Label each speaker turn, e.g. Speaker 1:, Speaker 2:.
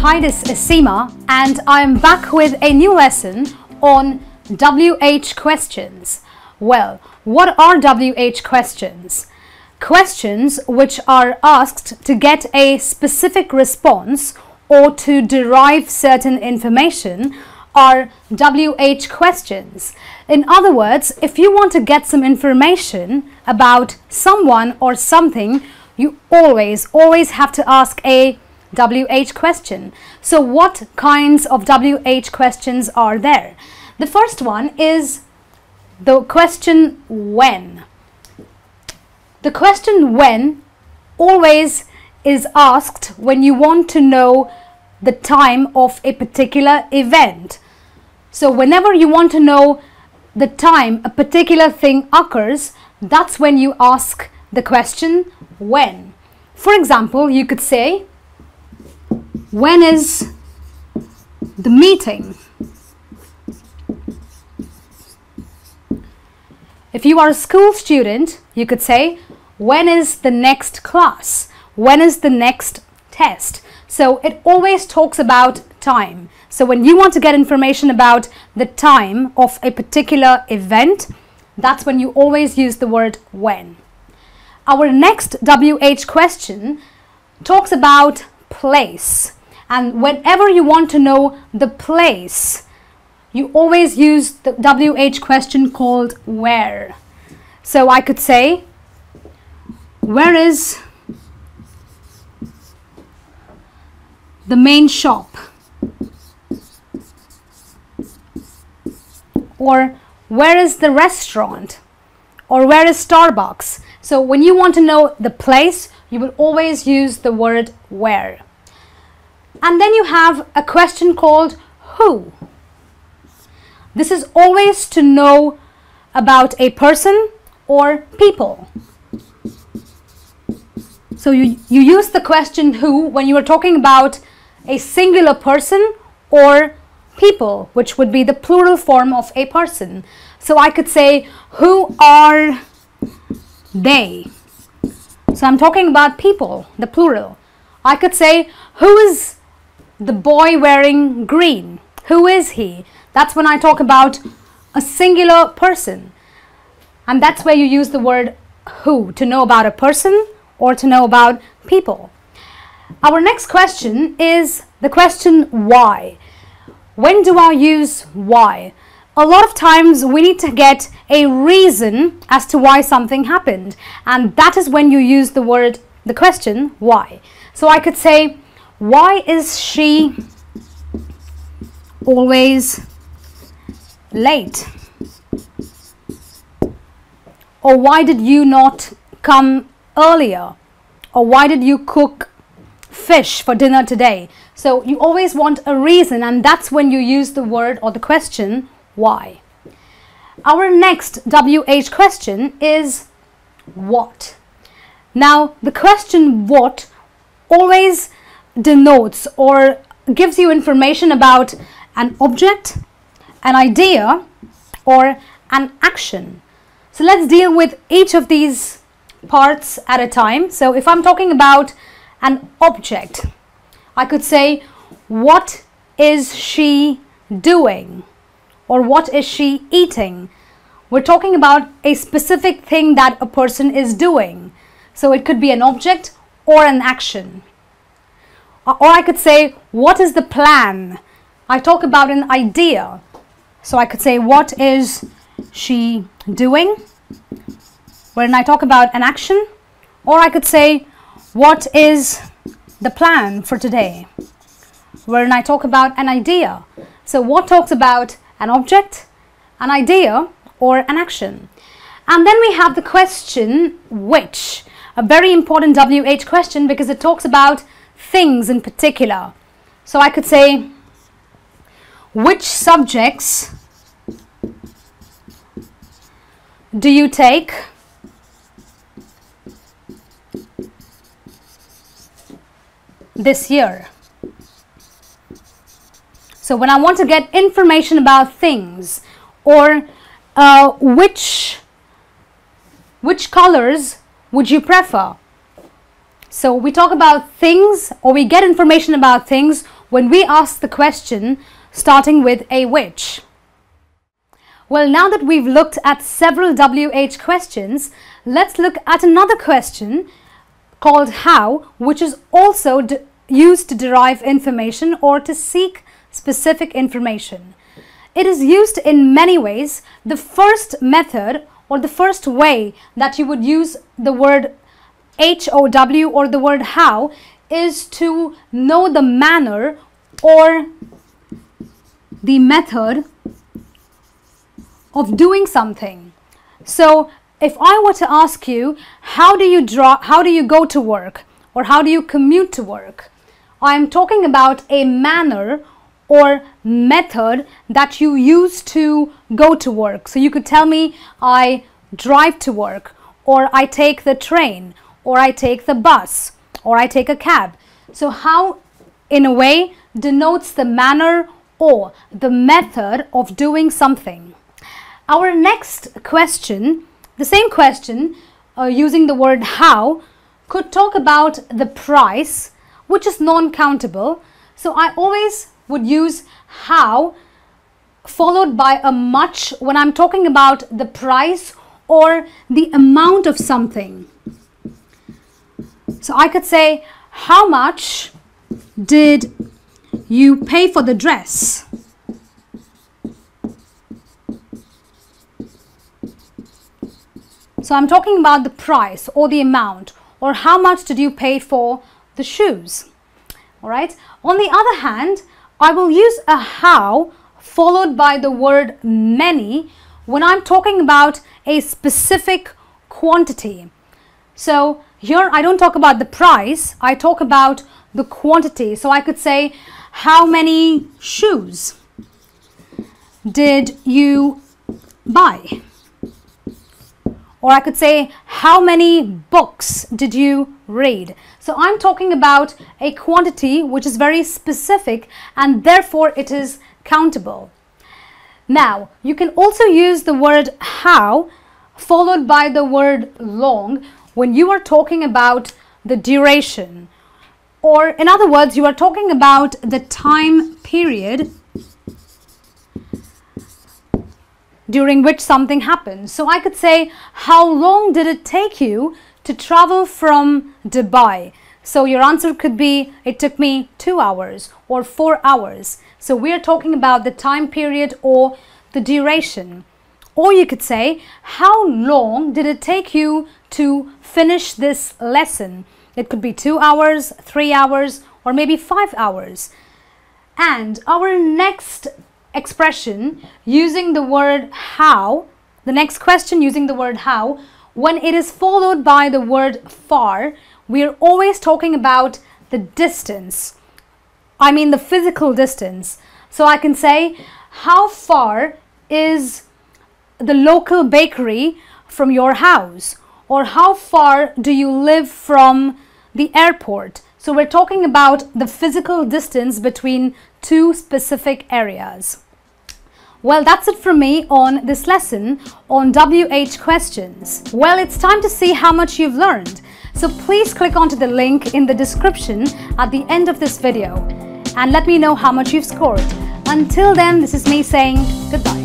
Speaker 1: Hi, this is Seema and I'm back with a new lesson on WH questions. Well, what are WH questions? Questions which are asked to get a specific response or to derive certain information are WH questions. In other words, if you want to get some information about someone or something, you always have to ask a WH question. So what kinds of WH questions are there? The first one is the question when. The question when always is asked when you want to know the time of a particular event. So whenever you want to know the time a particular thing occurs, that's when you ask the question when. For example, you could say, when is the meeting? If you are a school student, you could say, when is the next class? When is the next test? So it always talks about time. So when you want to get information about the time of a particular event, that's when you always use the word when. Our next WH question talks about place. And whenever you want to know the place, you always use the WH question called where. So I could say, where is the main shop? Or where is the restaurant? Or where is Starbucks? So when you want to know the place, you will always use the word where. And then you have a question called who. This is always to know about a person or people. So you use the question who when you are talking about a singular person or people, which would be the plural form of a person. So I could say, who are they? So I'm talking about people, the plural. I could say, who is the boy wearing green? Who is he? That's when I talk about a singular person. And that's where you use the word who to know about a person or to know about people. Our next question is the question why. When do I use why? A lot of times we need to get a reason as to why something happened. And that is when you use the question why. So I could say, why is she always late? Or why did you not come earlier? Or why did you cook fish for dinner today? So you always want a reason, and that's when you use the word or the question why. Our next WH question is what. Now the question what always denotes or gives you information about an object, an idea, or an action. So let's deal with each of these parts at a time. So if I'm talking about an object, I could say, what is she doing? Or what is she eating? We're talking about a specific thing that a person is doing. So it could be an object or an action. Or I could say, what is the plan? I talk about an idea. So I could say, what is she doing? When I talk about an action. Or I could say, what is the plan for today? When I talk about an idea. So what talks about an object, an idea, or an action? And then we have the question which. A very important WH question because it talks about things in particular. So I could say, which subjects do you take this year? So when I want to get information about things, or which colors would you prefer? So we talk about things, or we get information about things when we ask the question starting with a which. Well, now that we've looked at several WH questions, let's look at another question called how, which is also used to derive information or to seek specific information. It is used in many ways. The first method or the first way that you would use the word HOW or the word how is to know the manner or the method of doing something. So if I were to ask you, how do you go to work, or how do you commute to work? I'm talking about a manner or method that you use to go to work. So you could tell me, I drive to work, or I take the train, or I take the bus, or I take a cab. So how, in a way, denotes the manner or the method of doing something. Our next question, the same question using the word how, could talk about the price, which is non-countable. So I always would use how followed by a much when I'm talking about the price or the amount of something. So I could say, how much did you pay for the dress? So I'm talking about the price or the amount, or how much did you pay for the shoes? All right. On the other hand, I will use a how followed by the word many when I'm talking about a specific quantity. So here I don't talk about the price, I talk about the quantity. So I could say, how many shoes did you buy? Or I could say, how many books did you read? So I'm talking about a quantity which is very specific, and therefore it is countable. Now, you can also use the word how followed by the word long when you are talking about the duration. Or in other words, you are talking about the time period during which something happens. So I could say, how long did it take you to travel from Dubai? So your answer could be, it took me 2 hours or 4 hours. So we're talking about the time period or the duration. Or you could say, how long did it take you to finish this lesson? It could be 2 hours, 3 hours, or maybe 5 hours. And our next expression using the word how, the next question using the word how, when it is followed by the word far, we are always talking about the distance. I mean the physical distance. So I can say, how far is the local bakery from your house? Or how far do you live from the airport? So we're talking about the physical distance between two specific areas. Well, that's it from me on this lesson on WH questions. Well, it's time to see how much you've learned. So please click onto the link in the description at the end of this video and let me know how much you've scored. Until then, this is me saying goodbye.